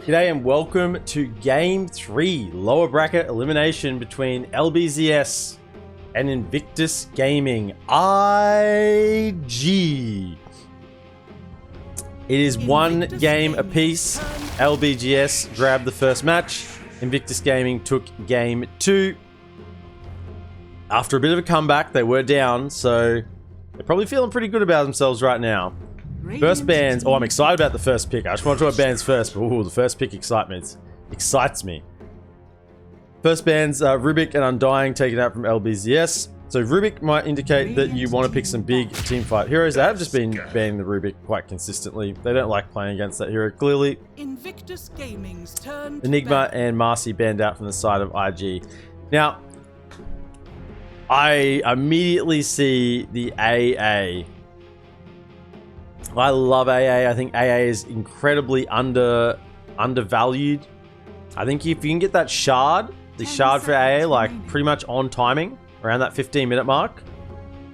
G'day and welcome to Game 3, lower bracket elimination between LBZS and Invictus Gaming IG. It is one game apiece. LBZS grabbed the first match. Invictus Gaming took game 2. After a bit of a comeback, they were down, so they're probably feeling pretty good about themselves right now. First bans. Oh, I'm excited about the first pick. I just want to talk about bans first, but ooh, the first pick excites me. First bans, Rubik and Undying taken out from LBZS. So Rubik might indicate that you want to pick some big team fight heroes. They have just been banning the Rubik quite consistently. They don't like playing against that hero, clearly. Invictus Gaming's turn. Enigma and Marcy banned out from the side of IG. Now, I immediately see the AA. I love AA. I think AA is incredibly undervalued. I think if you can get that shard, the shard for AA, like pretty much on timing, around that 15-minute mark.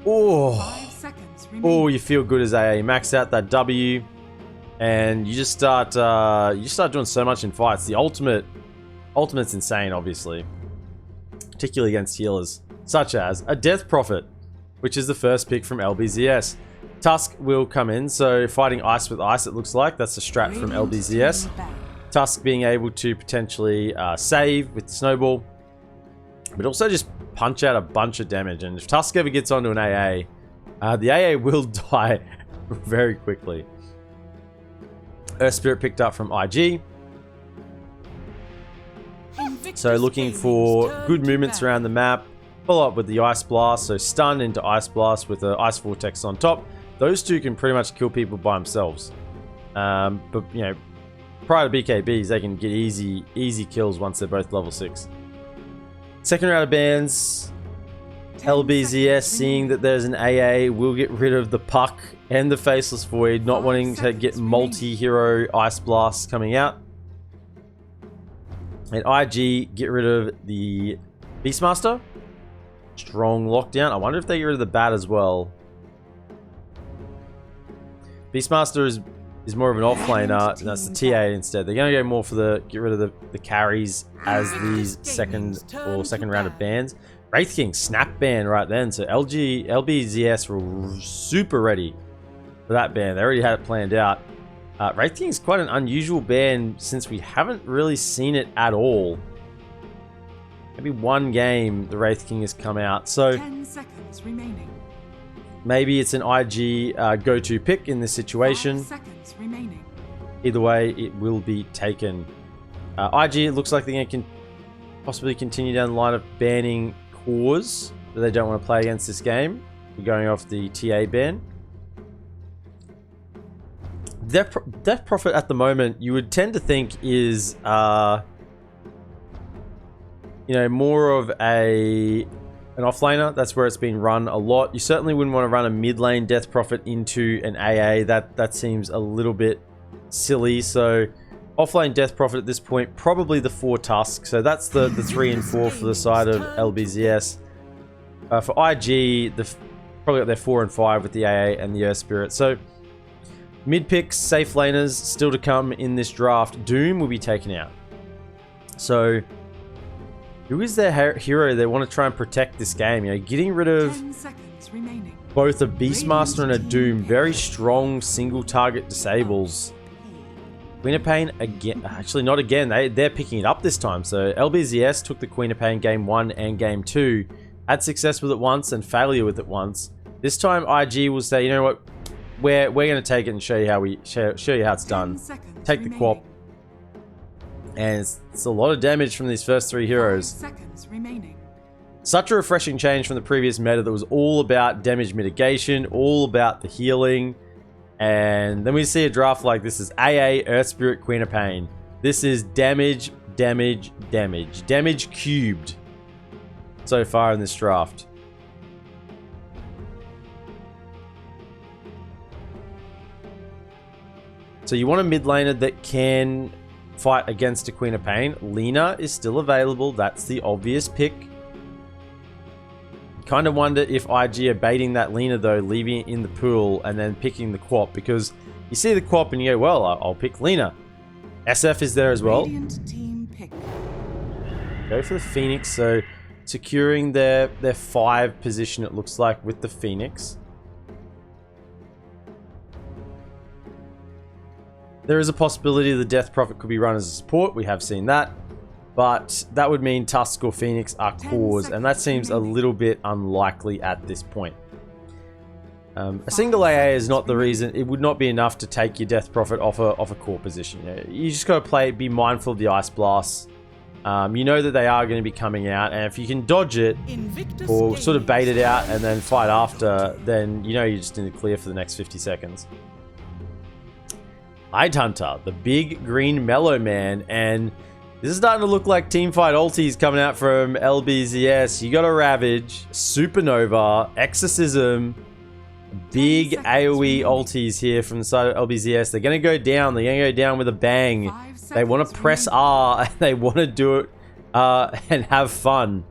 Oh, you feel good as AA. You max out that W, and you just start doing so much in fights. The ultimate's insane, obviously, particularly against healers, such as a Death Prophet, which is the first pick from LBZS. Tusk will come in, so fighting ice with ice, it looks like. That's the strat from LBZS. Tusk being able to potentially save with the snowball, but also just punch out a bunch of damage. And if Tusk ever gets onto an AA, the AA will die very quickly. Earth Spirit picked up from IG. So looking for good movements around the map. Follow up with the Ice Blast, so stun into Ice Blast with the Ice Vortex on top. Those two can pretty much kill people by themselves. But, you know, prior to BKBs, they can get easy kills once they're both level 6. Second round of bans, LBZS, seeing that there's an AA, will get rid of the Puck and the Faceless Void, not wanting to get multi-hero Ice Blasts coming out. And IG, get rid of the Beastmaster. Strong lockdown. I wonder if they get rid of the Bat as well. Beastmaster is more of an offlaner. That's the TA instead. They're going to go more for the get rid of the carries as these second round of bans. Wraith King snap ban right then. So LBZS were super ready for that ban. They already had it planned out. Wraith King is quite an unusual ban since we haven't really seen it at all. Maybe one game the Wraith King has come out. So 10 seconds remaining. Maybe it's an IG go-to pick in this situation. 5 seconds remaining. Either way, it will be taken. IG, it looks like they're going to possibly continue down the line of banning cores that they don't want to play against this game. We're going off the TA ban. Death Prophet at the moment, you would tend to think is, you know, more of an offlaner. That's where it's been run a lot. You certainly wouldn't want to run a mid lane Death Prophet into an AA. That seems a little bit silly. So offlane Death Prophet at this point, probably the 4 Tusk. So that's the 3 and 4 for the side of LBZS. For IG, they've probably got their 4 and 5 with the AA and the Earth Spirit. So mid picks, safe laners still to come in this draft. Doom will be taken out. So who is their hero they want to try and protect this game? You know, getting rid of 10 seconds remaining. both a Beastmaster and a Doom. Very strong single target disables. Queen of Pain again. Actually, not again. They're picking it up this time. So LBZS took the Queen of Pain game 1 and game 2. Had success with it once and failure with it once. This time IG will say, you know what? We're going to take it and show you how it's done. Take the Quap. And it's a lot of damage from these first 3 heroes. 5 seconds remaining. Such a refreshing change from the previous meta that was all about damage mitigation, all about the healing. And then we see a draft like this is AA, Earth Spirit, Queen of Pain. This is damage, damage, damage. Damage cubed so far in this draft. So you want a mid laner that can fight against a Queen of Pain. Lina is still available. That's the obvious pick. Kind of wonder if IG are baiting that Lina though, leaving it in the pool and then picking the Quap, because you see the Quap and you go, well, I'll pick Lina. SF is there as well. Radiant team pick. Go for the Phoenix, so securing their 5 position, it looks like, with the Phoenix. There is a possibility the Death Prophet could be run as a support. We have seen that. But that would mean Tusk or Phoenix are cores, and that seems a little bit unlikely at this point. A single AA is not the reason. It would not be enough to take your Death Prophet off a core position. You just got to be mindful of the Ice Blasts. You know that they are going to be coming out, and if you can dodge it or sort of bait it out and then fight after, then you know you're just in the clear for the next 50 seconds. Hunter, the big green mellow man, and this is starting to look like teamfight ultis coming out from LBZS. You got a Ravage, Supernova, Exorcism, big AoE ultis here from the side of LBZS. They're going to go down. They're going to go down with a bang. They want to press R, and they want to do it and have fun.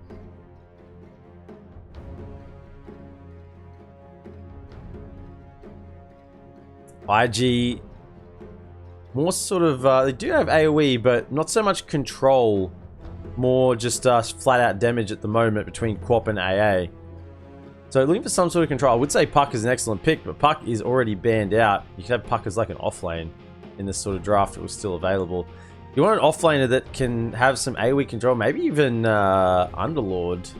IG, more sort of, they do have AoE, but not so much control. More just flat out damage at the moment between Quap and AA. So looking for some sort of control. I would say Puck is an excellent pick, but Puck is already banned out. You could have Puck as like an offlane in this sort of draft that was still available. You want an offlaner that can have some AoE control, maybe even Underlord.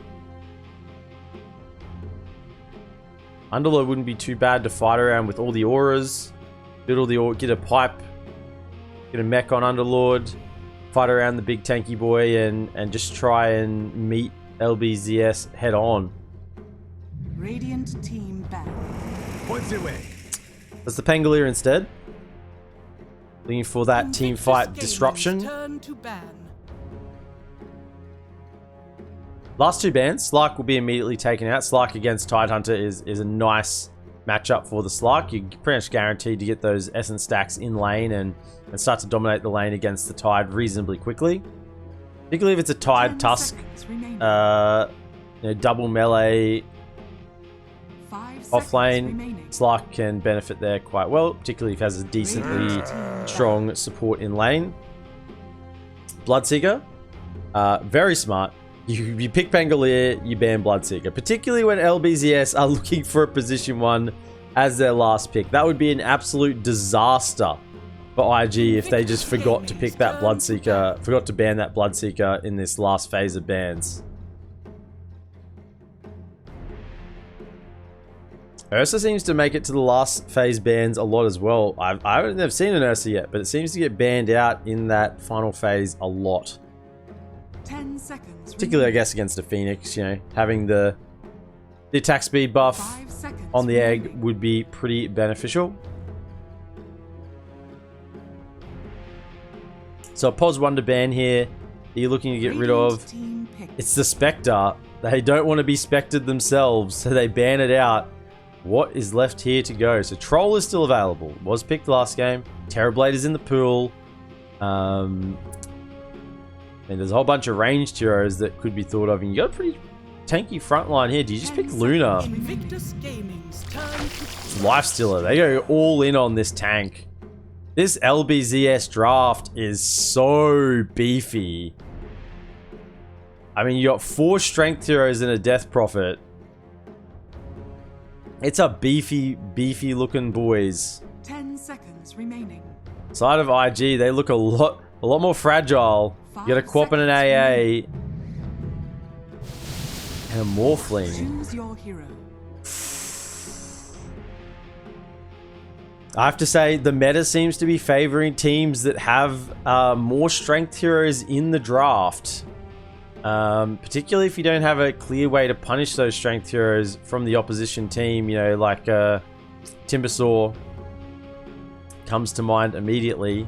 Underlord wouldn't be too bad to fight around with all the auras. Get a pipe, get a mech on Underlord, fight around the big tanky boy, and just try and meet LBZS head on. Radiant team back. Points away. That's the Pangolier instead. Looking for that team fight disruption. Turn to ban. Last 2 bans, Slark will be immediately taken out. Slark against Tidehunter is a nice matchup for the Slark. You're pretty much guaranteed to get those essence stacks in lane and start to dominate the lane against the Tide reasonably quickly. Particularly if it's a Tide Tusk, double melee off lane. Slark can benefit there quite well, particularly if it has a decently strong support in lane. Bloodseeker, very smart. You pick Pangolier, you ban Bloodseeker, particularly when LBZS are looking for a position 1 as their last pick. That would be an absolute disaster for IG if they just forgot to pick that Bloodseeker, forgot to ban that Bloodseeker in this last phase of bans. Ursa seems to make it to the last phase bans a lot as well. I haven't never seen an Ursa yet, but it seems to get banned out in that final phase a lot. 10 seconds. Particularly, I guess, against a Phoenix, having the attack speed buff on the egg would be pretty beneficial. So a pos 1 to ban here that you're looking to get rid of. It's the Spectre. They don't want to be spectered themselves, so they ban it out. What is left here to go? So Troll is still available. Was picked last game. Terrorblade is in the pool. And there's a whole bunch of ranged heroes that could be thought of. And you got a pretty tanky front line here. Do you just pick Luna? Lifestealer. They go all in on this tank. This LBZS draft is so beefy. I mean, you got 4 strength heroes and a Death Prophet. It's a beefy looking boys. 10 seconds remaining. Side of IG, they look a lot more fragile. You got a Quap and an AA. And a Morphling. Choose your hero. I have to say, the meta seems to be favoring teams that have more strength heroes in the draft. Particularly if you don't have a clear way to punish those strength heroes from the opposition team, like Timbersaw comes to mind immediately,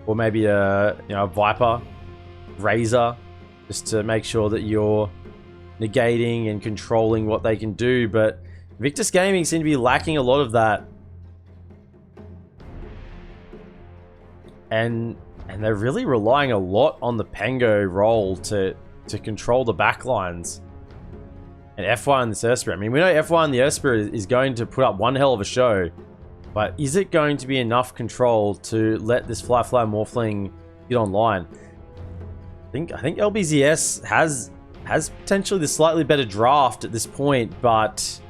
or maybe a Viper, Razor, just to make sure that you're negating and controlling what they can do. But Victus Gaming seem to be lacking a lot of that, and they're really relying a lot on the Pango role to control the backlines. And F1 and this Ursprite. I mean, we know F1 and the Ursprite is going to put up one hell of a show. But is it going to be enough control to let this Fly Morphling get online? I think LBZS has potentially the slightly better draft at this point, but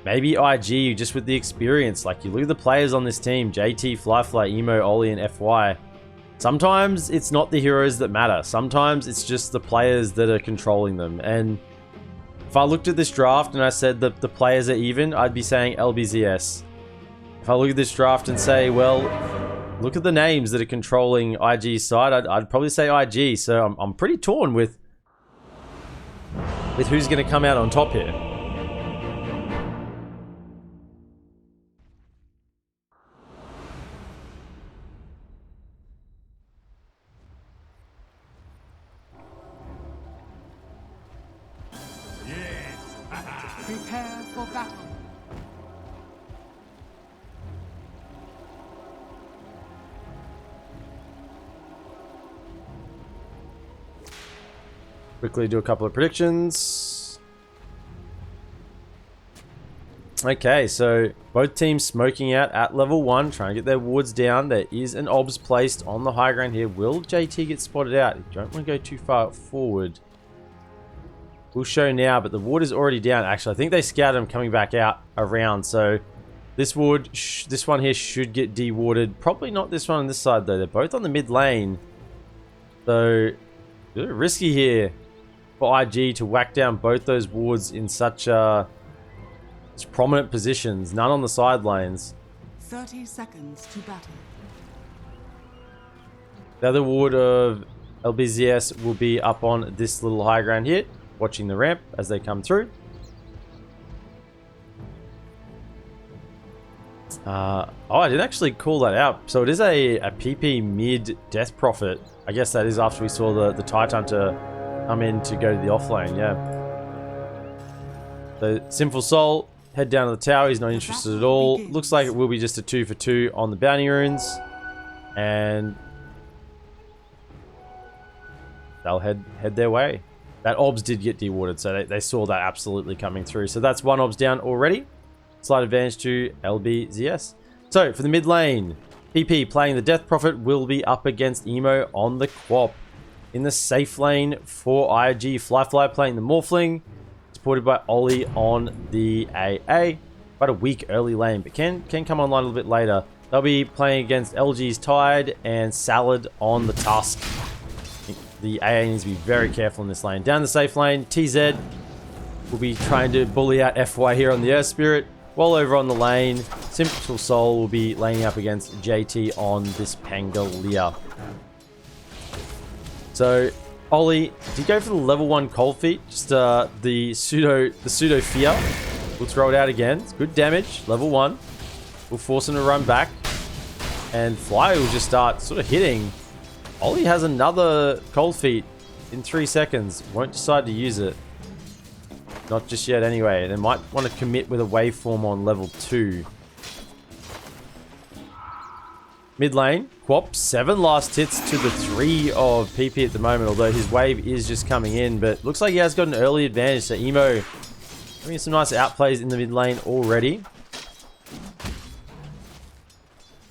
maybe IG just with the experience. Like, you look at the players on this team, JT, Fly, Emo, Ollie, and FY. Sometimes it's not the heroes that matter. Sometimes it's just the players that are controlling them. And if I looked at this draft and I said that the players are even, I'd be saying LBZS. If I look at this draft and say, well, look at the names that are controlling IG's side, I'd probably say IG. So I'm pretty torn with who's going to come out on top here. Prepare for battle. Quickly do a couple of predictions. Okay, so both teams smoking out at level 1, trying to get their wards down. There is an obs placed on the high ground here. Will JT get spotted out? You don't want to go too far forward. We'll show now, but the ward is already down. Actually, I think they scouted him coming back out around. So this ward, this one here should get de-warded. Probably not this one on this side, though. They're both on the mid lane. So, a little risky here for IG to whack down both those wards in such prominent positions. None on the side lanes. 30 seconds to battle. The other ward of LBZS will be up on this little high ground here, watching the ramp as they come through. Oh, I didn't actually call that out. So it is a PP mid Death Prophet. I guess that is after we saw the Tide Hunter come in to go to the off lane, yeah. So Sinful Soul, head down to the tower. He's not interested at all. Looks like it will be just a 2 for 2 on the bounty runes. And they'll head their way. That obs did get dewarded, so they saw that absolutely coming through. So that's one obs down already. Slight advantage to LBZS. So for the mid lane, PP playing the Death Prophet will be up against Emo on the Quap. In the safe lane for IG, Fly playing the Morphling, supported by Ollie on the AA. Quite a weak early lane, but can come online a little bit later. They'll be playing against LG's Tide and Salad on the Tusk. The AA needs to be very careful in this lane. Down the safe lane, TZ will be trying to bully out FY here on the Earth Spirit. While over on the lane, Simple Soul will be laning up against JT on this Pangolier. So, Ollie did go for the level 1 Cold Feet. Just the pseudo fear. We'll throw it out again. It's good damage. Level 1. We'll force him to run back. And Fly will just start sort of hitting. Ollie has another Cold Feet in 3 seconds. Won't decide to use it. Not just yet anyway. They might want to commit with a waveform on level 2. Mid lane, Quap, 7 last hits to the 3 of PP at the moment, although his wave is just coming in, but looks like he has got an early advantage, so Emo having some nice outplays in the mid lane already.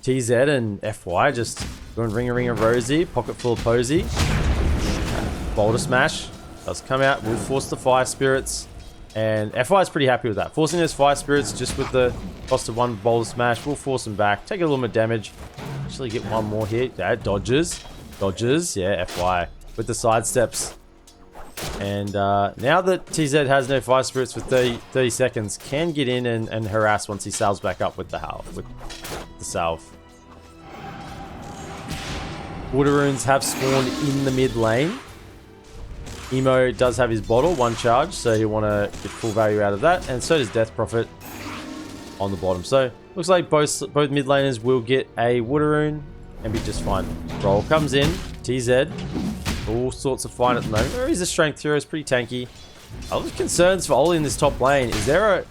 TZ and FY just doing ring of Rosie, pocket full of Posy. Boulder Smash does come out, will force the Fire Spirits, and FY is pretty happy with that. Forcing those Fire Spirits just with the cost of 1 Boulder Smash, will force them back, take a little bit of damage. Actually get one more here. Yeah, dodges, yeah, FY with the side steps. And now that TZ has no Fire Spirits for 30 seconds, can get in and harass once he salves back up with the salve. Water runes have spawned in the mid lane. Emo does have his bottle, 1 charge, so he'll want to get full value out of that, and so does Death Prophet on the bottom. So looks like both mid laners will get a water rune and be just fine. Roll comes in, TZ, all sorts of fine at the moment. He's a strength hero, is pretty tanky. Other concerns for Ollie in this top lane. Is there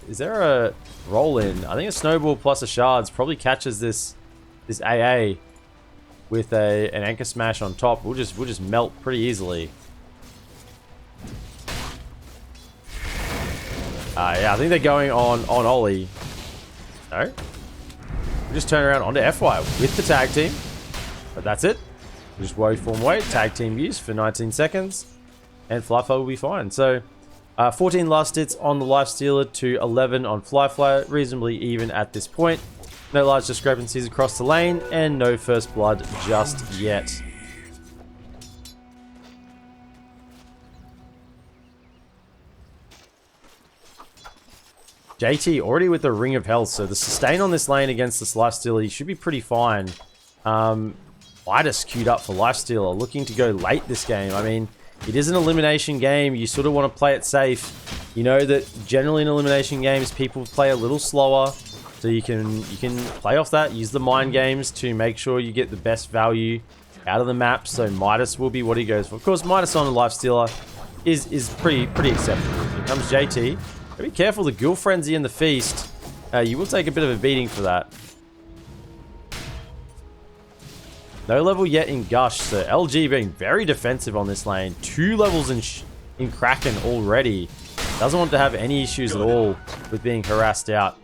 a roll in? I think a snowball plus a shards probably catches this AA with an anchor smash on top. We'll just melt pretty easily. Yeah, I think they're going on Ollie. No? We'll just turn around onto FY with the tag team. But that's it. We'll just wait, form, wait. Tag team use for 19 seconds. And Flyfly will be fine. So, 14 last hits on the Lifestealer to 11 on Flyfly. Reasonably even at this point. No large discrepancies across the lane. And no first blood just yet. JT already with the Ring of Health, so the sustain on this lane against this Lifestealer should be pretty fine. Midas queued up for Lifestealer, looking to go late this game. I mean, it is an elimination game. You sort of want to play it safe. You know that generally in elimination games, people play a little slower, so you can play off that. Use the mind games to make sure you get the best value out of the map. So Midas will be what he goes for. Of course, Midas on a Lifestealer is pretty acceptable. Here comes JT. Be careful, the Ghoul Frenzy and the Feast. You will take a bit of a beating for that. No level yet in Gush, so LG being very defensive on this lane. 2 levels in Kraken already. Doesn't want to have any issues at all with being harassed out.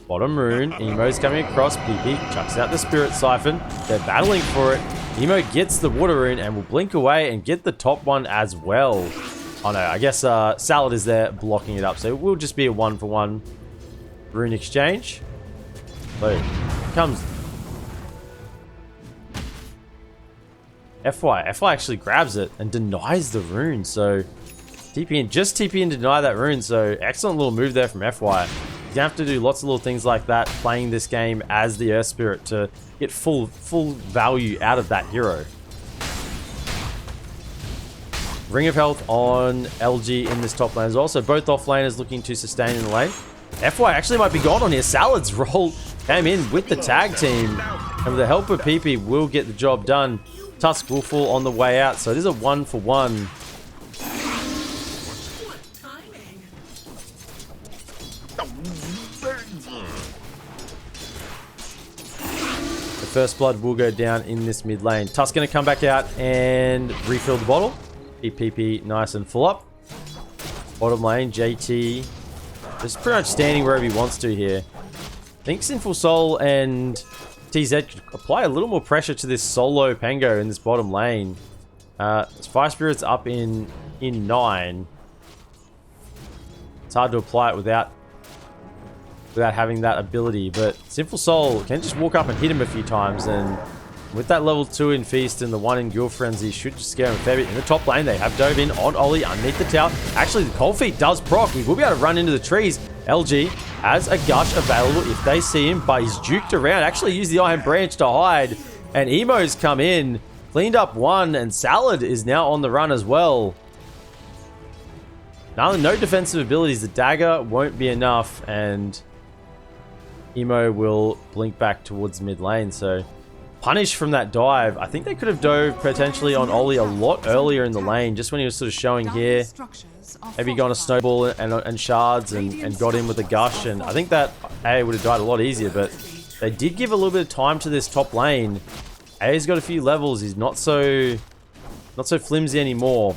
Bottom rune, Emo's coming across. PP chucks out the Spirit Siphon. They're battling for it. Emo gets the Water Rune and will blink away and get the top one as well. Oh no, I guess Salad is there blocking it up, so it will just be a 1-for-1 rune exchange. Boom. Comes FY. FY actually grabs it and denies the rune, so TP in, just TP in to deny that rune, so excellent little move there from FY. You have to do lots of little things like that playing this game as the Earth Spirit to get full value out of that hero. Ring of Health on LG in this top lane as well. So both off laners looking to sustain in the lane. FY actually might be gone on here. Salad's roll came in with the tag team. And with the help of PP will get the job done. Tusk will fall on the way out. So it is a 1-for-1. The first blood will go down in this mid lane. Tusk going to come back out and refill the bottle. PP nice and full up. Bottom lane, JT just pretty much standing wherever he wants to here. I think Sinful Soul and TZ could apply a little more pressure to this solo Pango in this bottom lane. Fire Spirit's up in 9. It's hard to apply it without having that ability, but Sinful Soul can just walk up and hit him a few times, and with that level 2 in Feast and the 1 in Ghoul Frenzy should just scare him a fair bit. In the top lane, they have dove in on Ollie underneath the tower. Actually, the Cold Feet does proc. We will be able to run into the trees. LG has a Gush available if they see him, but he's juked around. Actually used the Iron Branch to hide. And Emo's come in, cleaned up 1, and Salad is now on the run as well. Now, no defensive abilities. The dagger won't be enough, and Emo will blink back towards mid lane, so punish from that dive. I think they could have dove potentially on Ollie a lot earlier in the lane, just when he was sort of showing here. Maybe gone a snowball and shards and got in with a Gush, and I think that A would have died a lot easier, but they did give a little bit of time to this top lane. A's got a few levels. He's not so flimsy anymore.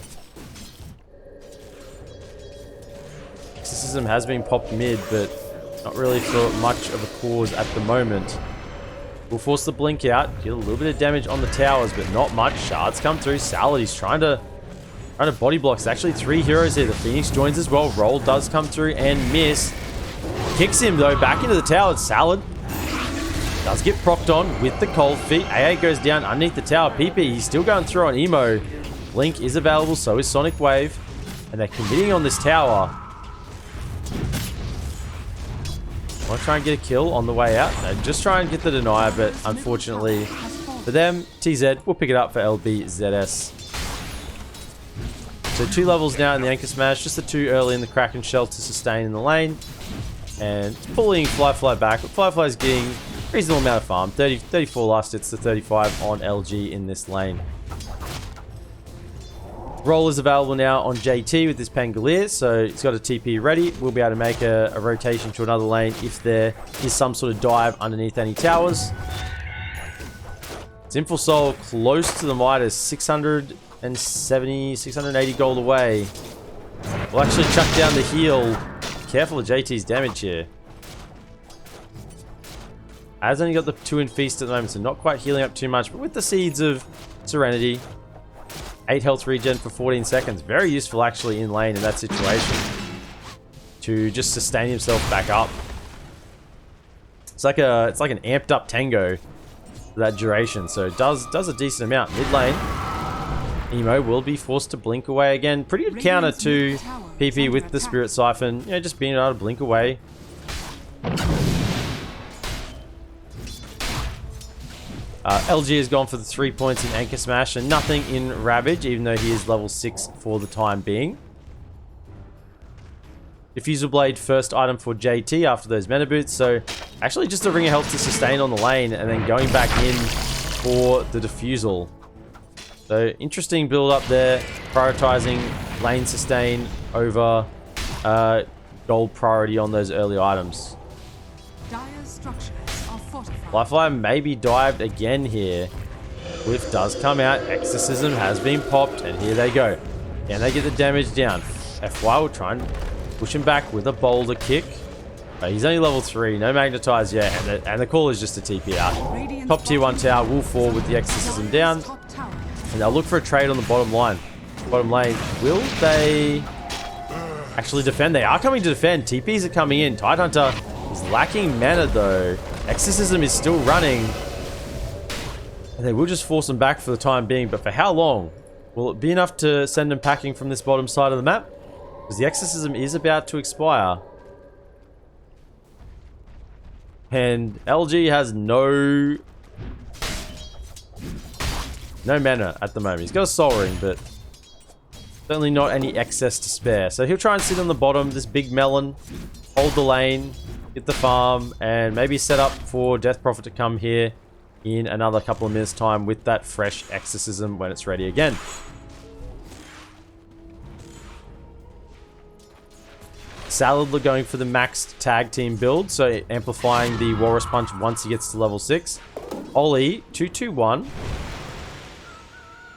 Exorcism has been popped mid, but not really for much of a cause at the moment. We'll force the blink out, get a little bit of damage on the towers, but not much. Shards come through. Salad, he's trying to body block. There's actually 3 heroes here. The Phoenix joins as well. Roll does come through and miss. Kicks him though back into the tower. Salad does get procced on with the Cold Feet. AA goes down underneath the tower. PP, he's still going through on Emo. Blink is available, so is Sonic Wave. And they're committing on this tower. Want to try and get a kill on the way out. No, just try and get the denier, but unfortunately for them, TZ will pick it up for LBZS. So 2 levels now in the Anchor Smash, just the 2 early in the Kraken Shell to sustain in the lane. And it's pulling Flyfly back, but Flyfly's getting a reasonable amount of farm. 34 last hits to 35 on LG in this lane. Roll is available now on JT with this Pangolier, so he's got a TP ready. We'll be able to make a rotation to another lane if there is some sort of dive underneath any towers. Sinful Soul close to the Midas, 670, 680 gold away. We'll actually chuck down the heal. Careful of JT's damage here. Has only got the 2 in Feast at the moment, so not quite healing up too much. But with the Seeds of Serenity, 8 health regen for 14 seconds. Very useful actually in lane in that situation. To just sustain himself back up. It's like an amped up Tango for that duration. So it does a decent amount. Mid lane, Emo will be forced to blink away again. Pretty good counter to PP with the Spirit Siphon. You know, just being able to blink away. LG has gone for the 3 points in Anchor Smash and nothing in Ravage, even though he is level 6 for the time being. Diffusal Blade, first item for JT after those Meta Boots. So actually just a Ring of Health to sustain on the lane and then going back in for the Diffusal. So interesting build up there, prioritizing lane sustain over gold priority on those early items. Dire's structures are fortified. Lifeline may be dived again here. Glyph does come out, Exorcism has been popped, and here they go. Can they get the damage down? FY will try and push him back with a boulder kick. He's only level 3, no magnetize yet, and the call is just a TP out. Top tier 1 tower will fall with the Exorcism down. And they'll look for a trade on the bottom line. Bottom lane. Will they actually defend? They are coming to defend. TPs are coming in. Tidehunter is lacking mana though. Exorcism is still running. And they will just force them back for the time being. But for how long? Will it be enough to send them packing from this bottom side of the map? Because the Exorcism is about to expire. And LG has no mana at the moment. He's got a Soul Ring, but certainly not any excess to spare. So he'll try and sit on the bottom, this big melon, hold the lane, get the farm, and maybe set up for Death Prophet to come here in another couple of minutes' time with that fresh Exorcism when it's ready again. Salad going for the maxed tag team build, so amplifying the Walrus Punch once he gets to level 6. Ollie, 2-2-1.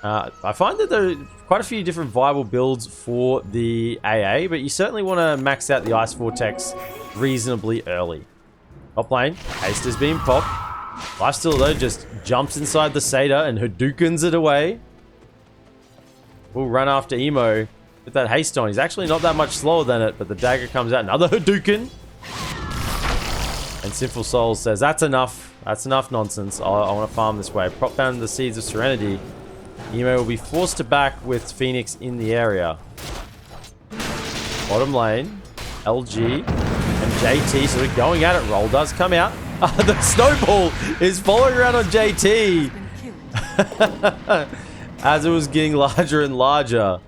I find that there are quite a few different viable builds for the AA, but you certainly want to max out the Ice Vortex reasonably early. Top lane, haste has been popped. Lifesteal though just jumps inside the Satyr and Hadoukens it away. We'll run after Emo with that haste on. He's actually not that much slower than it, but the dagger comes out. Another Hadouken. And Sinful Souls says, that's enough. That's enough nonsense. I want to farm this way. Prop down the Seeds of Serenity. Emo will be forced to back with Phoenix in the area. Bottom lane, LG and JT sort of going at it. Roll does come out. The snowball is following around on JT as it was getting larger and larger.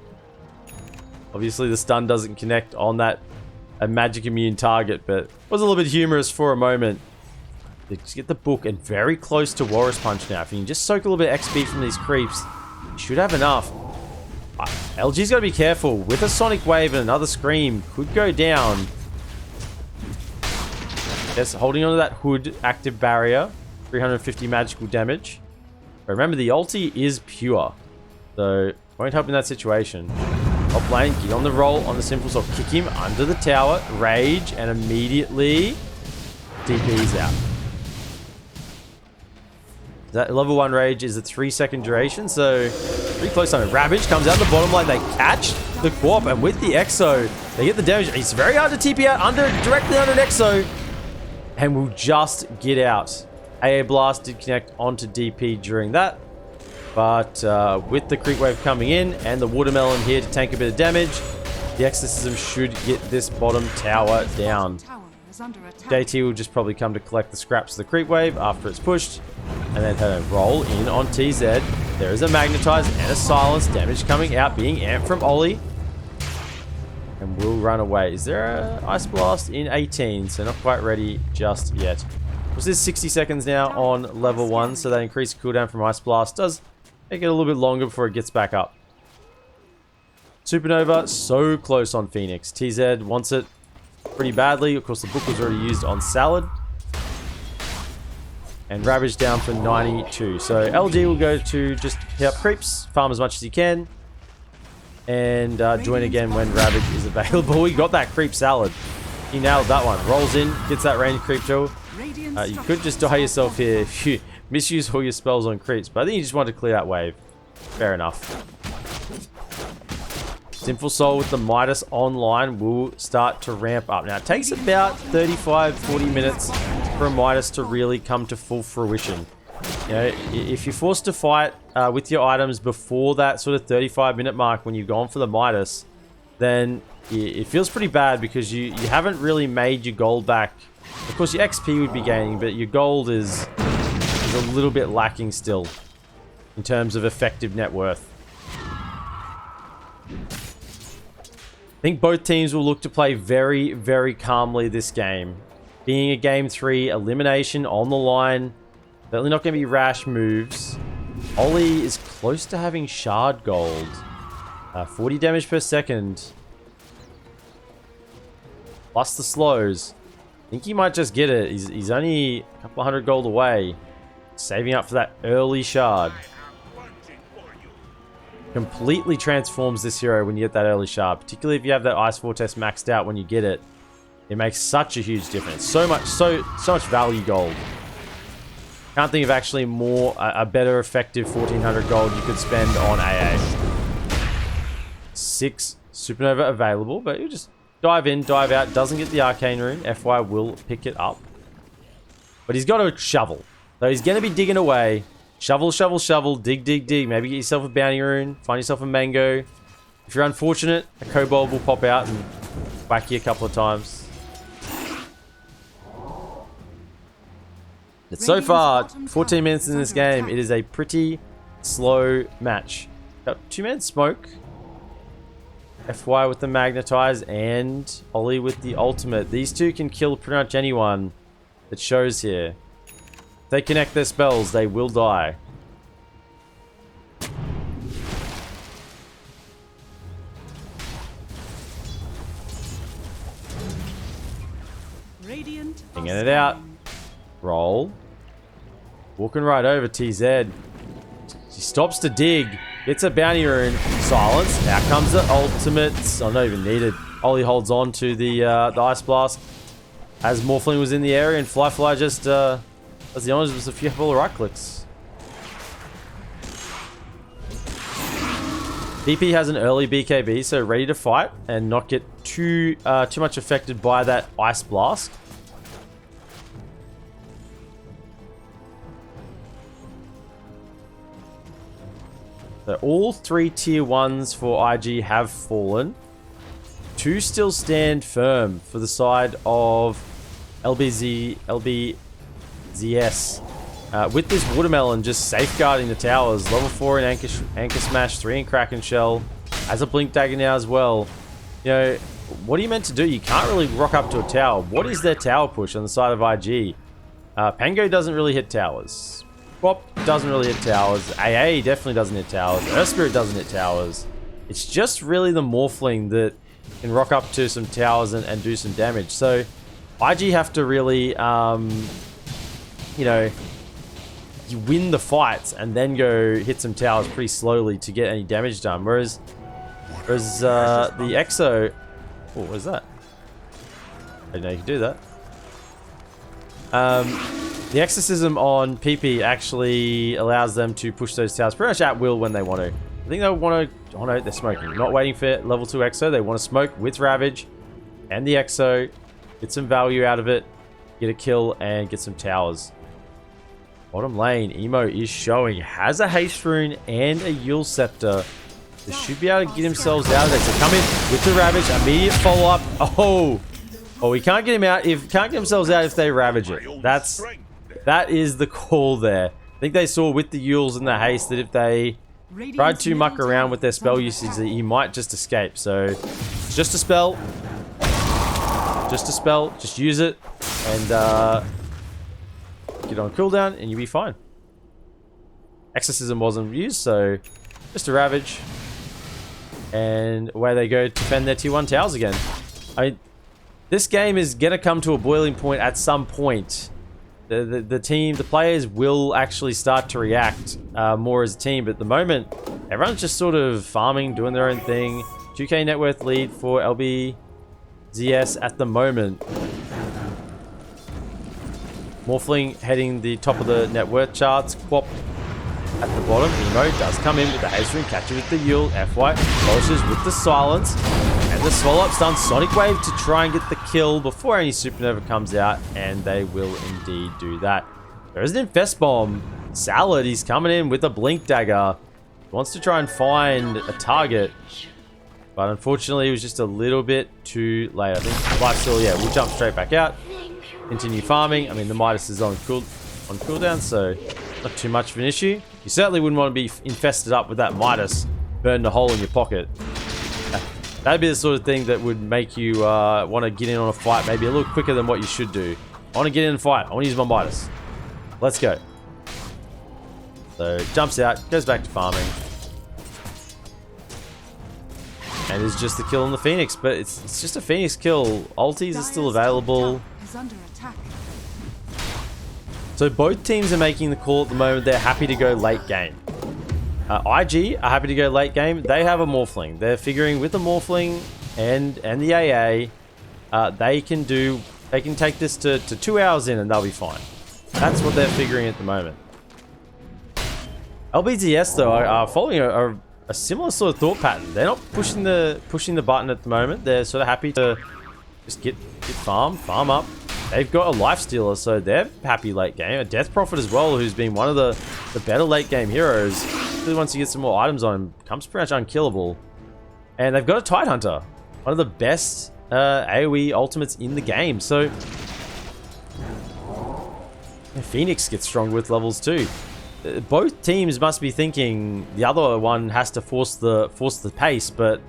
Obviously the stun doesn't connect on that magic immune target, but was a little bit humorous for a moment. They just get the book and very close to Walrus Punch now. If you can just soak a little bit of XP from these creeps, you should have enough. LG's got to be careful. With a Sonic Wave and another Scream, could go down. Yes, holding onto that Hood active barrier. 350 magical damage. But remember, the ulti is pure. So, won't help in that situation. Top lane, get on the roll on the Simple Soul. Kick him under the tower. Rage, and immediately DP's out. That level 1 Rage is a 3-second duration, so pretty close time. Ravage comes out the bottom line. They catch the Quarp, and with the Exo, they get the damage. It's very hard to TP out directly under an Exo, and will just get out. AA Blast did connect onto DP during that, but with the Creep Wave coming in and the Watermelon here to tank a bit of damage, the Exorcism should get this bottom tower down. JT will just probably come to collect the scraps of the Creep Wave after it's pushed, and then head and roll in on TZ. There is a Magnetize and a Silence. Damage coming out, being amped from Ollie. And will run away. Is there an Ice Blast in 18? So not quite ready just yet. This is 60 seconds now on level 1, so that increased cooldown from Ice Blast does make it a little bit longer before it gets back up. Supernova, so close on Phoenix. TZ wants it pretty badly. Of course, the book was already used on Salad. And Ravage down for 92. So LG will go to just hit up creeps, farm as much as he can, and join again when Ravage is available. He got that creep Salad. He nailed that one. Rolls in, gets that range creep kill. Radiant You could just die yourself here if you misuse all your spells on creeps, but I think you just want to clear that wave. Fair enough. Sinful Soul with the Midas online will start to ramp up. Now, it takes about 35-40 minutes for a Midas to really come to full fruition. You know, if you're forced to fight with your items before that sort of 35-minute mark when you've gone for the Midas, then it feels pretty bad because you haven't really made your gold back. Of course, your XP would be gaining, but your gold is a little bit lacking still in terms of effective net worth. I think both teams will look to play very, very calmly this game. Being a Game 3, elimination on the line. Certainly not going to be rash moves. Ollie is close to having shard gold. 40 damage per second. Plus the slows. I think he might just get it. He's only a couple hundred gold away. Saving up for that early shard. Completely transforms this hero when you get that early shard. Particularly if you have that Ice Vortex maxed out when you get it. It makes such a huge difference. So much value gold. Can't think of actually a better effective 1400 gold you could spend on AA. 6 Supernova available, but you just dive in, dive out. Doesn't get the Arcane Rune. FY will pick it up. But he's got a shovel. So he's going to be digging away. Shovel, shovel, shovel. Dig, dig, dig. Maybe get yourself a Bounty Rune. Find yourself a Mango. If you're unfortunate, a Kobold will pop out and whack you a couple of times. But so far, 14 minutes in this game, it is a pretty slow match. Got 2-man smoke. FY with the Magnetize and Ollie with the ultimate. These two can kill pretty much anyone that shows here. If they connect their spells, they will die. Radiant Hanging it out. Roll. Walking right over TZ. She stops to dig. Gets a Bounty Rune. Silence. Out comes the ultimates. Oh, not even needed. Ollie holds on to the Ice Blast. As Morphling was in the area and Fly just does the honors with a few right clicks. DP has an early BKB, so ready to fight and not get too much affected by that Ice Blast. So all 3 tier 1s for IG have fallen. 2 still stand firm for the side of LBZS. With this Watermelon just safeguarding the towers. Level 4 in Anchor Smash, 3 in Kraken Shell. Has a Blink Dagger now as well. You know, what are you meant to do? You can't really rock up to a tower. What is their tower push on the side of IG? Pango doesn't really hit towers. Bop doesn't really hit towers. AA definitely doesn't hit towers. Earth Spirit doesn't hit towers. It's just really the Morphling that can rock up to some towers and do some damage. So IG have to really, you know, you win the fights and then go hit some towers pretty slowly to get any damage done. Whereas the EXO, oh, what was that? I didn't know you could do that. The Exorcism on PP actually allows them to push those towers pretty much at will when they want to. I think they want to... Oh no, they're smoking. Not waiting for level 2 EXO. They want to smoke with Ravage and the EXO. Get some value out of it. Get a kill and get some towers. Bottom lane, Emo is showing. Has a Haste Rune and a Yule Scepter. They should be able to get themselves out of there. So come in with the Ravage. Immediate follow-up. Oh! Oh, we can't get him out. Can't get themselves out if they Ravage it. That is the call there. I think they saw with the Yules and the haste that if they tried to muck around with their spell usage, that he might just escape. So, it's just a spell. Just a spell. Just use it. And, get on cooldown and you'll be fine. Exorcism wasn't used, so just a Ravage. And away they go to defend their tier 1 towers again. I mean, this game is going to come to a boiling point at some point. The players will actually start to react more as a team, but at the moment, everyone's just sort of farming, doing their own thing. 2k net worth lead for LBZS at the moment. Morphling heading the top of the net worth charts. Quap at the bottom. Emo does come in with the haste ring, catcher with the Yule. FY polishes with the silence. And the swallow up stuns Sonic Wave to try and get the kill before any supernova comes out. And they will indeed do that. There is an Infest Bomb. Salad, he's coming in with a Blink Dagger. Wants to try and find a target. But unfortunately, it was just a little bit too late. I think Lifesteal, yeah, we'll jump straight back out. Continue farming. I mean, the Midas is on cooldown, so not too much of an issue. You certainly wouldn't want to be infested up with that Midas burning a hole in your pocket. That'd be the sort of thing that would make you want to get in on a fight maybe a little quicker than what you should do. I want to get in and fight. I want to use my Midas. Let's go. So, jumps out, goes back to farming. And it's just the kill on the Phoenix, but it's just a Phoenix kill. Ultis are still available. So both teams are making the call at the moment. They're happy to go late game. IG are happy to go late game. They have a Morphling. They're figuring with the Morphling and the AA, they can take this to 2 hours in and they'll be fine. That's what they're figuring at the moment. LBZS though are following a similar sort of thought pattern. They're not pushing the button at the moment. They're sort of happy to just get farm up. They've got a life stealer, so they're happy late game. A Death Prophet as well, who's been one of the better late game heroes. Really once you get some more items on him, becomes pretty much unkillable. And they've got a Tide Hunter, one of the best AoE ultimates in the game. So Phoenix gets strong with levels too. Both teams must be thinking the other one has to force the pace, but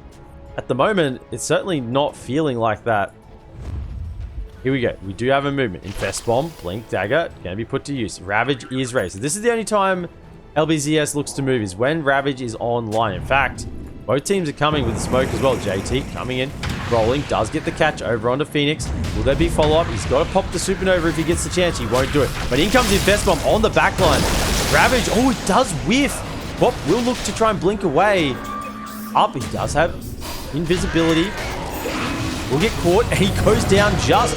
at the moment it's certainly not feeling like that. Here we go. We do have a movement. Infest Bomb, Blink Dagger, going to be put to use. Ravage is raised. So this is the only time LBZS looks to move, is when Ravage is online. In fact, both teams are coming with the smoke as well. JT coming in, rolling, does get the catch over onto Phoenix. Will there be follow-up? He's got to pop the supernova if he gets the chance. He won't do it. But in comes Infest Bomb on the backline. Ravage, oh, it does whiff. Pop will look to try and blink away. Up, he does have invisibility. Will get caught, and he goes down just.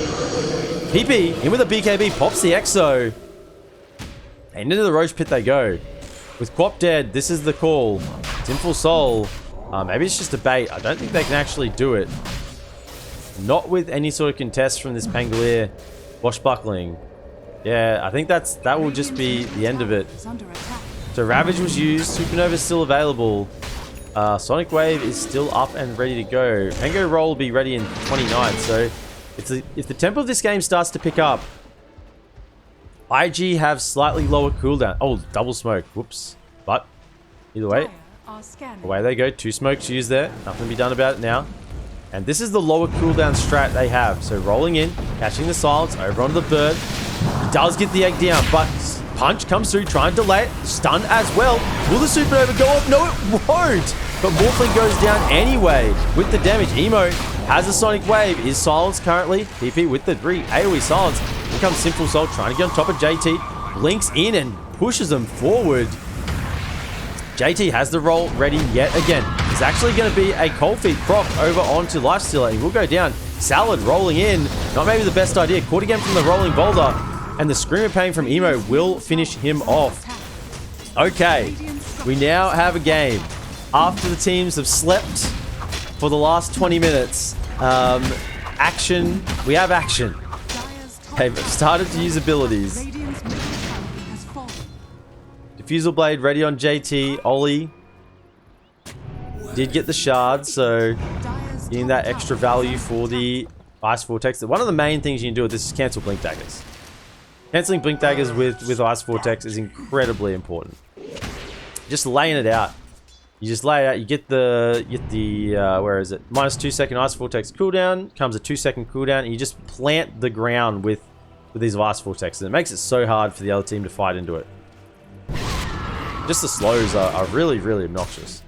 PP, in with a BKB, pops the Exo. And into the Roach Pit they go. With Quap dead, this is the call. Sinful Soul. Maybe it's just a bait. I don't think they can actually do it. Not with any sort of contest from this Pangolier Washbuckling. Yeah, I think that will just be the end of it. So Ravage was used. Supernova is still available. Sonic Wave is still up and ready to go. Mango Roll will be ready in 29. So if the tempo of this game starts to pick up, IG have slightly lower cooldown. Oh, double smoke. Whoops. But either way, away they go. 2 smokes used there. Nothing to be done about it now. And this is the lower cooldown strat they have. So rolling in, catching the silence over onto the bird. He does get the egg down, but punch comes through, trying to delay it. Stun as well. Will the supernova go up? No, it won't. But Morphling goes down anyway with the damage. Emo has a Sonic Wave. Is silenced currently. PP with the AoE silence. Here comes Sinful Soul trying to get on top of JT. Blinks in and pushes them forward. JT has the roll ready yet again. It's actually going to be a Cold Feet proc over onto Lifestealer. He will go down. Salad rolling in. Not maybe the best idea. Caught again from the Rolling Boulder. And the Screamer Pain from Emo will finish him off. Okay. We now have a game. After the teams have slept for the last 20 minutes. Action. We have action. They've started to use abilities. Diffusal Blade ready on JT. Ollie did get the shard, so getting that extra value for the Ice Vortex. One of the main things you can do with this is cancel Blink Daggers. Canceling Blink Daggers with Ice Vortex is incredibly important. Just laying it out. You just lay it out, you get the where is it? -2 second Ice Vortex cooldown, comes a 2 second cooldown, and you just plant the ground with these Ice Vortexes. It makes it so hard for the other team to fight into it. Just the slows are really, really obnoxious.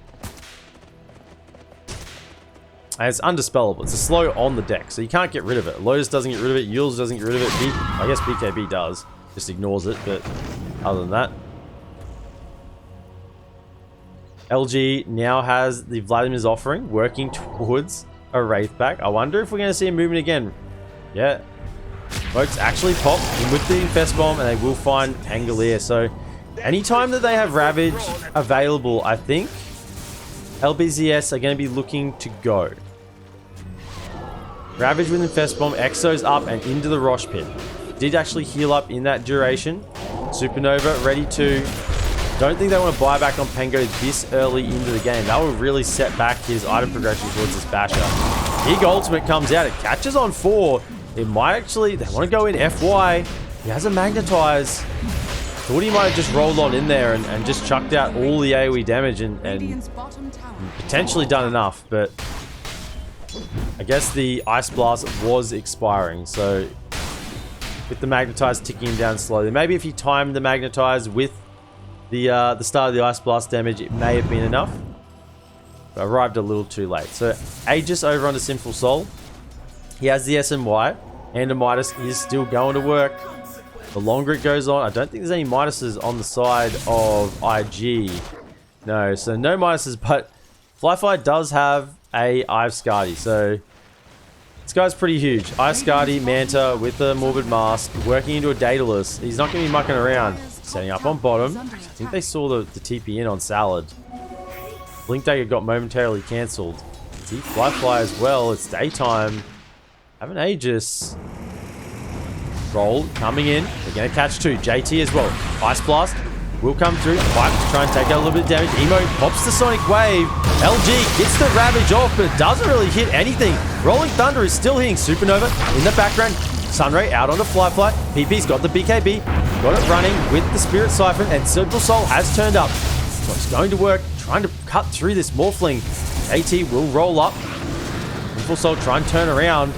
And it's undispellable. It's a slow on the deck, so you can't get rid of it. Lotus doesn't get rid of it, Yules doesn't get rid of it, I guess BKB does. Just ignores it, but other than that. LG now has the Vladimir's Offering working towards a Wraith back. I wonder if we're going to see a movement again. Yeah. Folks actually pop in with the Infest Bomb, and they will find Pangolier. So anytime that they have Ravage available, I think LBZS are going to be looking to go. Ravage with Infest Bomb, Exo's up and into the Rosh Pit. Did actually heal up in that duration. Supernova ready to... Don't think they want to buy back on Pango this early into the game. That will really set back his item progression towards this Basher. Big ultimate comes out. It catches on 4. It might actually... They want to go in FY. He has a Magnetize. Thought he might have just rolled on in there and just chucked out all the AoE damage and potentially done enough, but I guess the Ice Blast was expiring, so with the Magnetize ticking him down slowly. Maybe if he timed the Magnetize with the start of the Ice Blast damage, it may have been enough. But arrived a little too late. So Aegis over onto Sinful Soul. He has the SMY, and a Midas is still going to work. The longer it goes on, I don't think there's any Midases on the side of IG. No, so no Midases, but Flyfly does have a Ive Skadi, so this guy's pretty huge. Ive Skadi, Manta with a Morbid Mask, working into a Daedalus. He's not going to be mucking around. Setting up on bottom. I think they saw the TP in on Salad. Blink Dagger got momentarily cancelled. See Flyfly as well. It's daytime. Have an Aegis. Roll coming in. They're going to catch 2. JT as well. Ice Blast will come through. Pipe to try and take out a little bit of damage. Emo pops the Sonic Wave. LG gets the Ravage off, but it doesn't really hit anything. Rolling Thunder is still hitting Supernova in the background. Sunray out onto Flyfly. PP's got the BKB. Got it running with the Spirit Siphon, and Simple Soul has turned up. So it's going to work. Trying to cut through this Morphling. AT will roll up. Simple Soul try and turn around.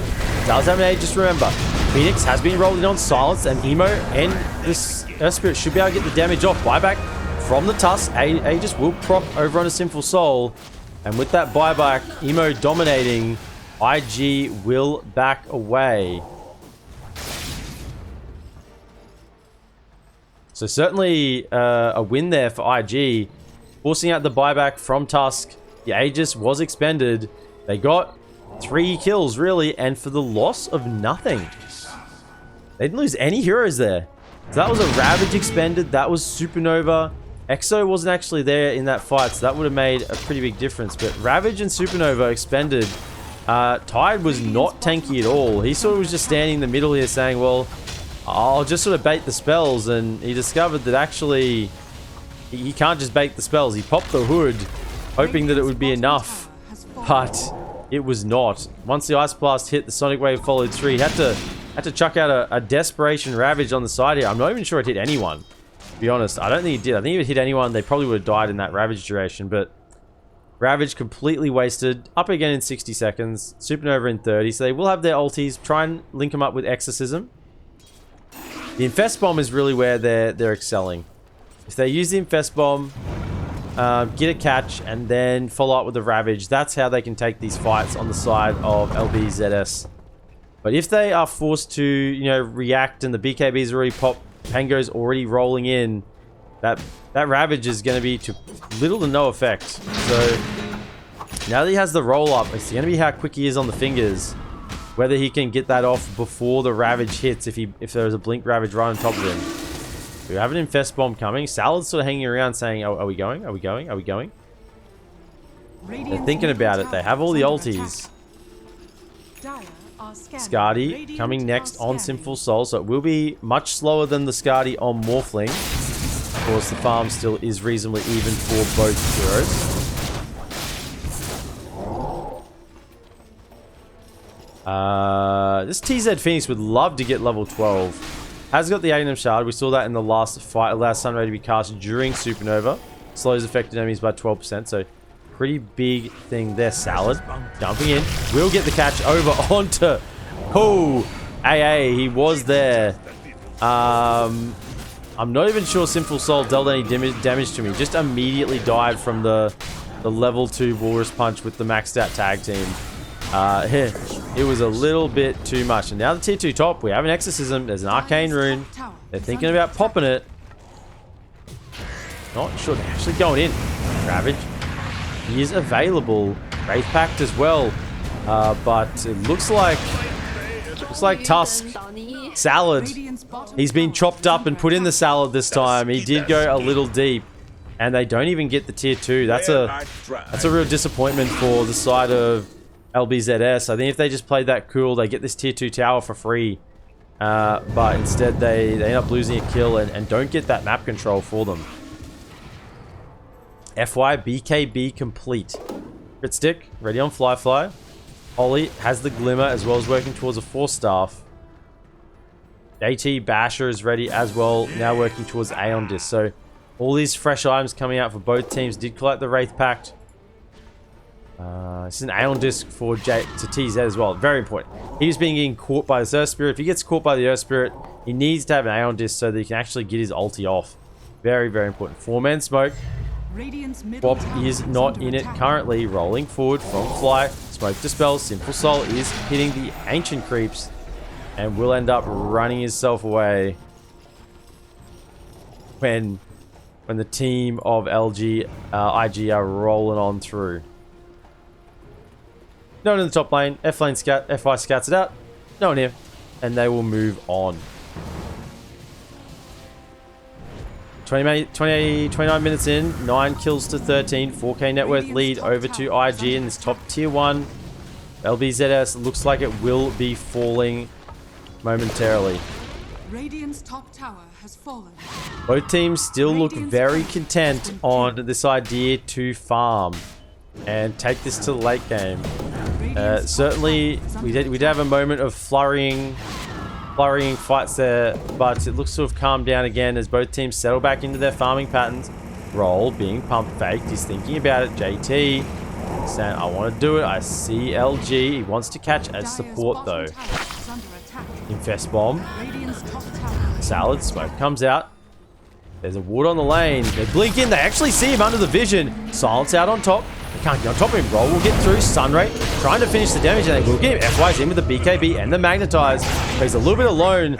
Does have an Aegis, remember. Phoenix has been rolled in on Silence, and Emo and this Earth Spirit should be able to get the damage off. Buyback from the Tusk. Aegis will prop over on a Sinful Soul. And with that buyback, Emo dominating, IG will back away. So certainly a win there for IG. Forcing out the buyback from Tusk. The Aegis was expended. They got 3 kills, really, and for the loss of nothing. They didn't lose any heroes there. So that was a Ravage expended. That was Supernova. Exo wasn't actually there in that fight, so that would have made a pretty big difference. But Ravage and Supernova expended. Tide was not tanky at all. He sort of was just standing in the middle here saying, well, I'll just sort of bait the spells. And he discovered that actually he can't just bait the spells. He popped the hood, hoping that it would be enough. But it was not. Once the Ice Blast hit, the Sonic Wave followed through. He had to chuck out a Desperation Ravage on the side here. I'm not even sure it hit anyone, to be honest. I don't think it did. I think if it hit anyone, they probably would have died in that Ravage duration. But Ravage completely wasted. Up again in 60 seconds. Supernova in 30. So they will have their ultis. Try and link them up with Exorcism. The Infest Bomb is really where they're excelling. If they use the Infest Bomb, get a catch, and then follow up with the Ravage, that's how they can take these fights on the side of LBZS. But if they are forced to, you know, react and the BKB's already popped, Pango's already rolling in, that Ravage is going to be to little to no effect. So now that he has the roll up, it's going to be how quick he is on the fingers. Whether he can get that off before the Ravage hits, if there's a Blink Ravage right on top of him. We have an Infest Bomb coming. Salad's sort of hanging around saying, oh, are we going? Are we going? Are we going? They're thinking about it. They have all the ultis. Skadi coming next on Sinful Soul, so it will be much slower than the Skadi on Morphling. Of course, the farm still is reasonably even for both heroes. This TZ Phoenix would love to get level 12. Has got the Agnum Shard. We saw that in the last fight. Allows Sunray to be cast during Supernova. Slows affected enemies by 12%, so pretty big thing there. Salad jumping in. Will get the catch over onto AA. He was there. I'm not even sure Sinful Soul dealt any damage to me. Just immediately died from the level 2 Walrus Punch with the maxed out tag team. It was a little bit too much. And now the tier 2 top, we have an Exorcism. There's an Arcane Rune. They're thinking about popping it. Not sure they're actually going in. Ravage. He is available. Wraith Pact as well. But it looks like Tusk Salad. Radiant's bottom He's been tower chopped is up under and put in the attack. salad this time. He did go a little deep. And they don't even get the tier 2. That's a real disappointment for the side of LBZS. I think if they just played that cool, they get this tier 2 tower for free. But instead they end up losing a kill and don't get that map control for them. FY BKB complete. Crit stick, ready on fly. Ollie has the glimmer as well as working towards a 4-staff. JT Basher is ready as well, now working towards Aeon Disc. So all these fresh items coming out for both teams. Did collect the Wraith Pact. This is an Aeon Disc for TZ as well. Very important. He's being getting caught by the Earth Spirit. If he gets caught by the Earth Spirit, he needs to have an Aeon Disc so that he can actually get his ulti off. Very, very important. 4-man smoke. Bob is not in it currently. Rolling forward from fly. Smoke dispel. Simple Soul is hitting the ancient creeps and will end up running himself away when the team of IG are rolling on through. No one in the top lane. FI scouts it out. No one here. And they will move on. 29 minutes in. 9 kills to 13. 4k net worth lead over to IG in this top tier 1. LBZS looks like it will be falling momentarily. Radiant's top tower has fallen. Both teams still look very content on this idea to farm and take this to the late game. Certainly, we did have a moment of flurrying fights there, but it looks to have calmed down again as both teams settle back into their farming patterns. Roll being pump faked. He's thinking about it. JT saying, I want to do it. I see LG. He wants to catch as support though. Infest bomb. Salad. Smoke comes out. There's a ward on the lane. They blink in. They actually see him under the vision. Silence out on top. They can't get on top of him. Roll will get through. Sunray trying to finish the damage, and they will get him. FY's in with the BKB and the Magnetize. He's a little bit alone.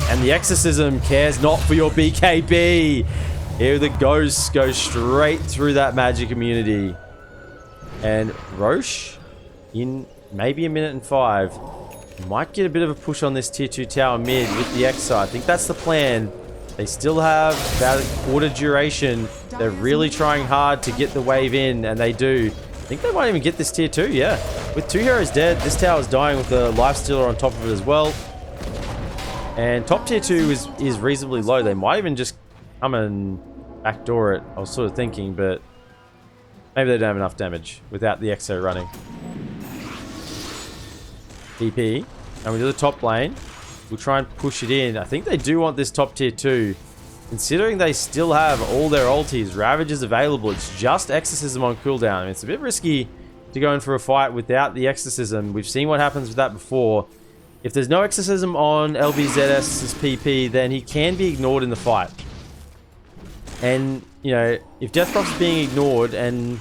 And the Exorcism cares not for your BKB. Here the ghosts go straight through that magic immunity. And Roche, in maybe a minute and 5, might get a bit of a push on this tier 2 tower mid with the Exa. I think that's the plan. They still have about a quarter duration. They're really trying hard to get the wave in, and they do. I think they might even get this tier 2, yeah. With 2 heroes dead, this tower's dying with the Lifestealer on top of it as well. And top tier 2 is reasonably low. They might even just come and backdoor it. I was sort of thinking, but maybe they don't have enough damage without the Exo running. TP. And we do the top lane. We'll try and push it in. I think they do want this top tier 2. Considering they still have all their ultis, Ravage is available. It's just Exorcism on cooldown. I mean, it's a bit risky to go in for a fight without the Exorcism. We've seen what happens with that before. If there's no Exorcism on LBZS's PP, then he can be ignored in the fight. And, you know, if Death Prop's being ignored and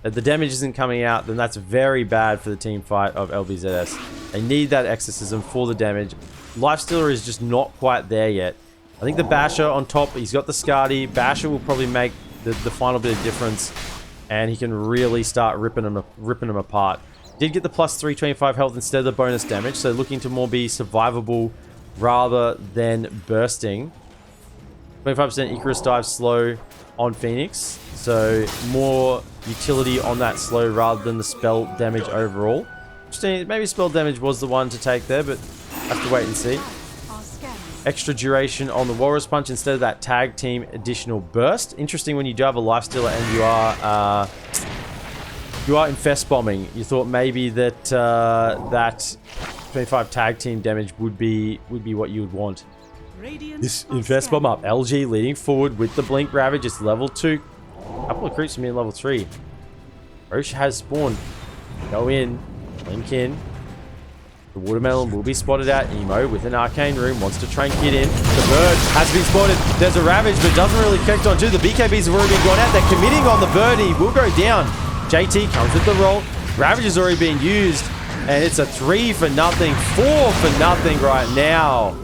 the damage isn't coming out, then that's very bad for the team fight of LBZS. They need that Exorcism for the damage. Lifestealer is just not quite there yet. I think the Basher on top, he's got the Skadi. Basher will probably make the final bit of difference, and he can really start ripping them apart. Did get the plus 325 health instead of the bonus damage, so looking to more be survivable rather than bursting. 25% Icarus dive slow on Phoenix, so more utility on that slow rather than the spell damage overall. Interesting, maybe spell damage was the one to take there, but have to wait and see. Extra duration on the Walrus Punch instead of that tag team additional burst. Interesting when you do have a Lifestealer and you are infest bombing. You thought maybe that that 25 tag team damage would be what you would want. This infest bomb up. LG leading forward with the Blink Ravage. It's level 2. A couple of creeps from in level 3. Roche has spawned. Go in. Blink in. The Watermelon will be spotted out. Emo with an Arcane Room wants to try and get in. The bird has been spotted. There's a Ravage, but doesn't really connect on to. The BKBs have already been gone out. They're committing on the bird. He will go down. JT comes with the roll. Ravage has already been used. And it's a 3 for nothing. 4 for nothing right now.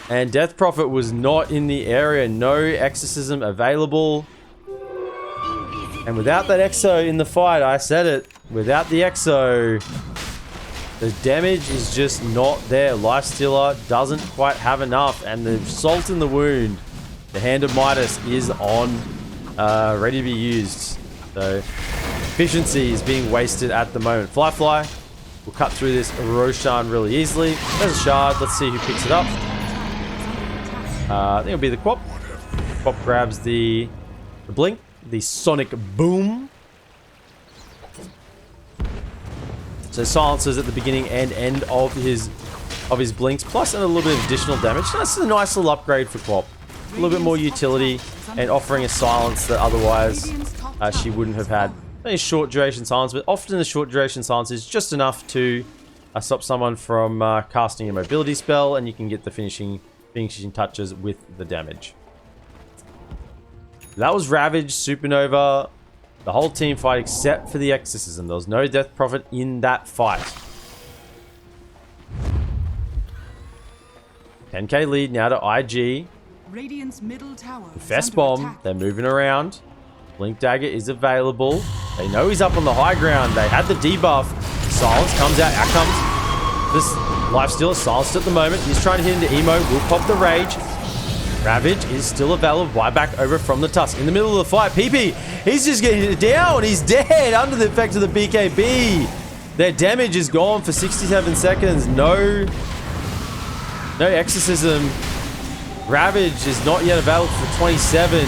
And Death Prophet was not in the area. No Exorcism available. And without that Exo in the fight, I said it. Without the Exo, The damage is just not there. Lifestealer doesn't quite have enough, and the salt in the wound, the Hand of Midas, is on, ready to be used. So efficiency is being wasted at the moment. Fly. We'll cut through this Roshan really easily. There's a shard. Let's see who picks it up. I think it'll be the Quap. Quap grabs the blink, the sonic boom. So silencers at the beginning and end of his blinks, plus a little bit of additional damage. That's a nice little upgrade for Quap. A little bit more utility and offering a silence that otherwise she wouldn't have had. Only short duration silence, but often the short duration silence is just enough to stop someone from casting a mobility spell, and you can get the finishing touches with the damage. That was Ravage, Supernova, the whole team fight except for the Exorcism. There was no Death Prophet in that fight. 10k lead now to IG. Radiant's middle tower. Fest Bomb, they're moving around. Blink Dagger is available. They know he's up on the high ground. They had the debuff. Silence comes out. Out comes this Lifestealer. Silenced at the moment. He's trying to hit into Emo. Will pop the Rage. Ravage is still available. Buyback over from the Tusk. In the middle of the fight, PP, he's just getting down. He's dead under the effect of the BKB. Their damage is gone for 67 seconds. No Exorcism. Ravage is not yet available for 27.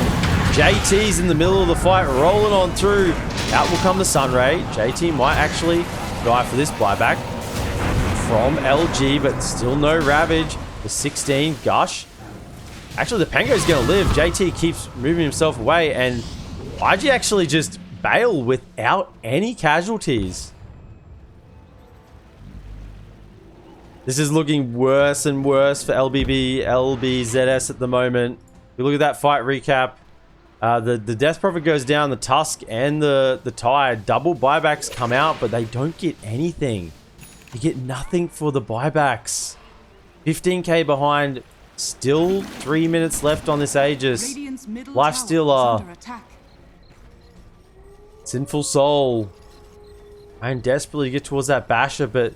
JT's in the middle of the fight, rolling on through. Out will come the Sunray. JT might actually die for this buyback from LG, but still no Ravage. The 16, Gush. Actually, the Pango's going to live. JT keeps moving himself away, and IG actually just bail without any casualties. This is looking worse and worse for LBZS at the moment. We look at that fight recap. The Death Prophet goes down, the Tusk and the Tide. Double buybacks come out, but they don't get anything. You get nothing for the buybacks. 15k behind. Still 3 minutes left on this Aegis. Lifestealer. Sinful Soul. Trying desperately to get towards that Basher, but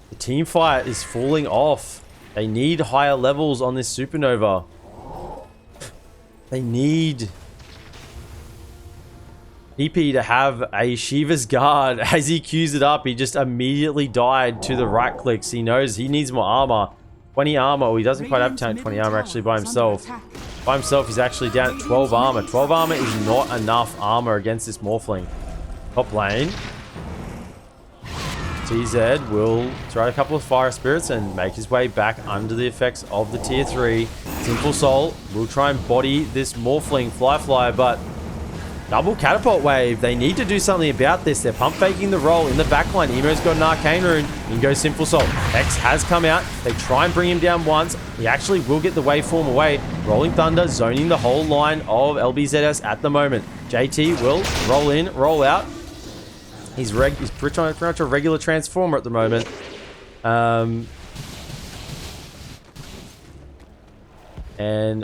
the team fight is falling off. They need higher levels on this Supernova. They need EP to have a Shiva's Guard. As he queues it up, he just immediately died to the right clicks. He knows he needs more armor. 20 armor. Well, he doesn't quite have 20 armor actually by himself. By himself, he's actually down at 12 armor. 12 armor is not enough armor against this Morphling. Top lane. TZ will try a couple of Fire Spirits and make his way back under the effects of the tier 3. Sinful Soul will try and body this Morphling Fly, but double Catapult Wave. They need to do something about this. They're pump faking the roll in the backline. Emo's got an Arcane Rune. In goes Sinful Soul. X has come out. They try and bring him down once. He actually will get the waveform away. Rolling Thunder zoning the whole line of LBZS at the moment. JT will roll in, roll out. He's pretty much a regular Transformer at the moment. And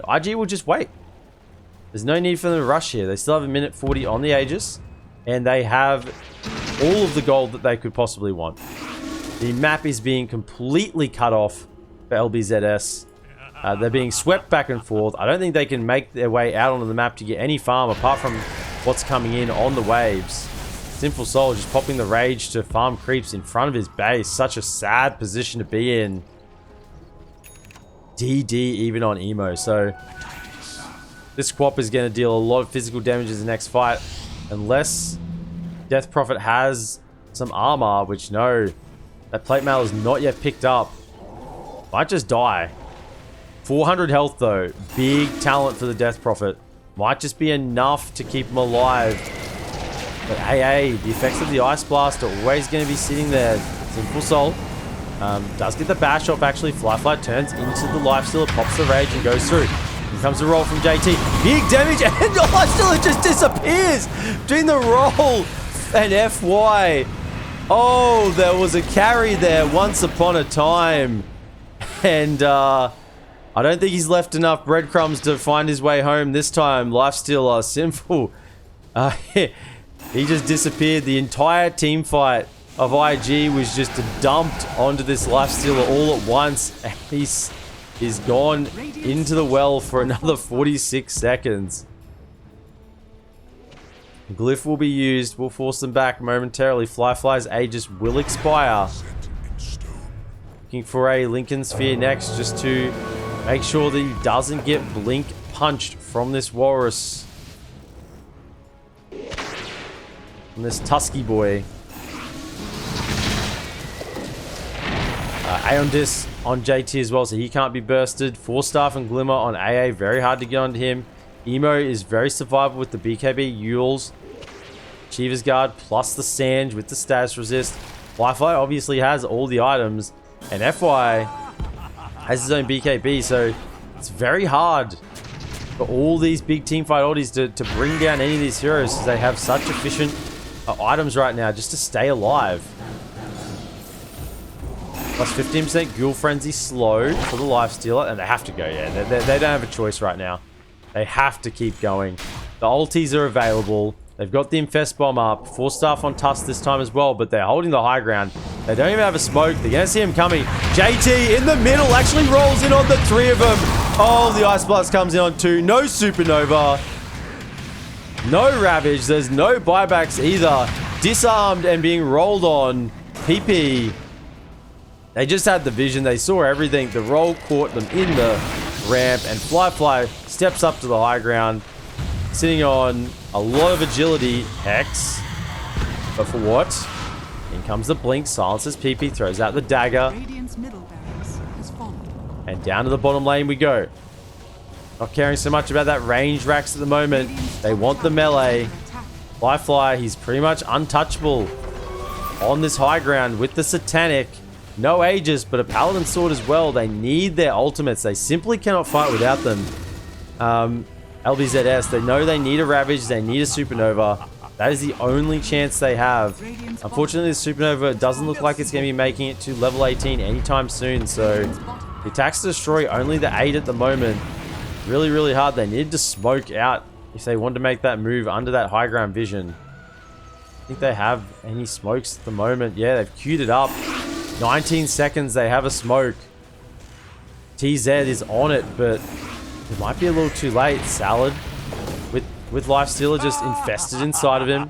IG will just wait. There's no need for them to rush here. They still have a minute 40 on the Aegis, and they have all of the gold that they could possibly want. The map is being completely cut off for LBZS. They're being swept back and forth. I don't think they can make their way out onto the map to get any farm apart from what's coming in on the waves. Sinful Soul just popping the Rage to farm creeps in front of his base. Such a sad position to be in. DD even on Emo. So this Quap is going to deal a lot of physical damage in the next fight. Unless Death Prophet has some armor, which no. That plate mail is not yet picked up. Might just die. 400 health though. Big talent for the Death Prophet. Might just be enough to keep him alive. But AA, the effects of the Ice Blast are always going to be sitting there. Sinful Soul. Does get the bash off actually. Fly turns into the Lifestealer, pops the Rage and goes through. Here comes the roll from JT. Big damage and the Lifestealer just disappears between the roll and FY. Oh, there was a carry there once upon a time. And I don't think he's left enough breadcrumbs to find his way home this time. Lifestealer, Sinful. He just disappeared. The entire team fight of IG was just dumped onto this lifestealer all at once. And he's gone into the well for another 46 seconds. Glyph will be used. We'll force them back momentarily. Fly's Aegis will expire. Looking for a Lincoln Sphere next, just to make sure that he doesn't get blink punched from this Walrus. From this Tusky boy. Aeon Disc on JT as well, so he can't be bursted. 4-Staff and Glimmer on AA, very hard to get onto him. Emo is very survivable with the BKB Yules. Shiva's Guard plus the Sand with the status resist. Fly obviously has all the items. And FY has his own BKB, so it's very hard for all these big teamfight oddies to bring down any of these heroes, because they have such efficient items right now just to stay alive. Plus 15% Ghoul Frenzy slowed for the Lifestealer, and they have to go, yeah. They don't have a choice right now. They have to keep going. The ultis are available. They've got the Infest Bomb up. 4-Staff on Tusk this time as well, but they're holding the high ground. They don't even have a smoke. They're going to see him coming. JT in the middle actually rolls in on the 3 of them. Oh, the Ice Blast comes in on 2. No Supernova. No Ravage. There's no buybacks either. Disarmed and being rolled on. PP. They just had the vision. They saw everything. The roll caught them in the ramp, and Fly steps up to the high ground, sitting on a lot of agility. Hex. But for what? In comes the blink, silences PP, throws out the dagger. Radiant's middle barracks has fallen. And down to the bottom lane we go. Not caring so much about that range racks at the moment. They want the melee. Fly, he's pretty much untouchable on this high ground with the Satanic. No Aegis, but a Paladin Sword as well. They need their ultimates. They simply cannot fight without them. LBZS, they know they need a Ravage, they need a Supernova. That is the only chance they have. Unfortunately, the Supernova doesn't look like it's going to be making it to level 18 anytime soon, so the attacks to destroy only the 8 at the moment. Really, really hard. They needed to smoke out if they wanted to make that move under that high ground vision. I think they have any smokes at the moment. Yeah, they've queued it up. 19 seconds, they have a smoke. TZ is on it, but it might be a little too late. Salad with Lifestealer just infested inside of him.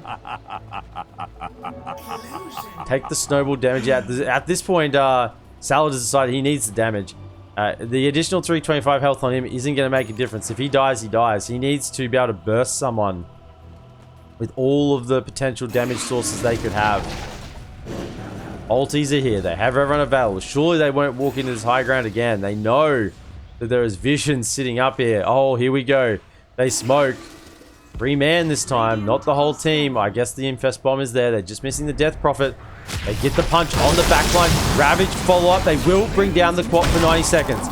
Take the snowball damage out. At this point, Salad has decided he needs the damage. The additional 325 health on him isn't going to make a difference. If he dies, he dies. He needs to be able to burst someone with all of the potential damage sources they could have. Ultis are here. They have everyone available. Surely they won't walk into this high ground again. They know that there is vision sitting up here. Oh, here we go. They smoke. 3-man this time, not the whole team. I guess the Infest Bomb is there. They're just missing the Death Prophet. They get the punch on the backline. Ravage follow-up. They will bring down the quad for 90 seconds.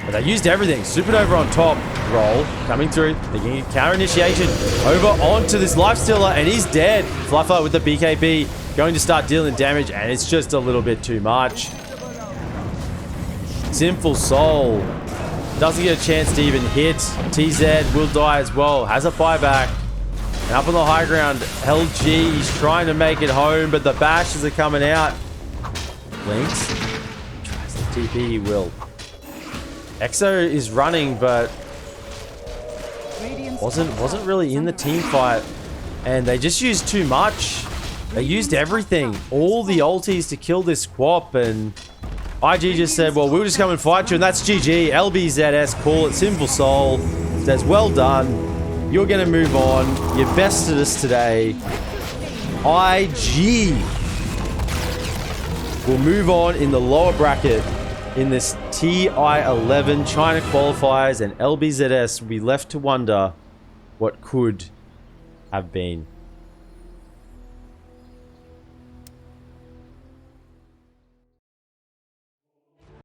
But they used everything. Supernova on top. Roll. Coming through. They're getting counter initiation. Over onto this Lifestealer, and he's dead. Fly with the BKB. Going to start dealing damage, and it's just a little bit too much. Sinful Soul doesn't get a chance to even hit. TZ will die as well. Has a buyback. And up on the high ground, LG, he's trying to make it home, but the bashes are coming out. Blinks. Tries to TP, he will. Exo is running, but wasn't really in the team fight. And they just used too much. They used everything. All the ultis to kill this Quap, and IG just said, well, we'll just come and fight you, and that's GG. LBZS call it. Sinful Soul says, well done. You're going to move on. You bested us today. IG will move on in the lower bracket in this TI11 China qualifiers, and LBZS will be left to wonder what could have been.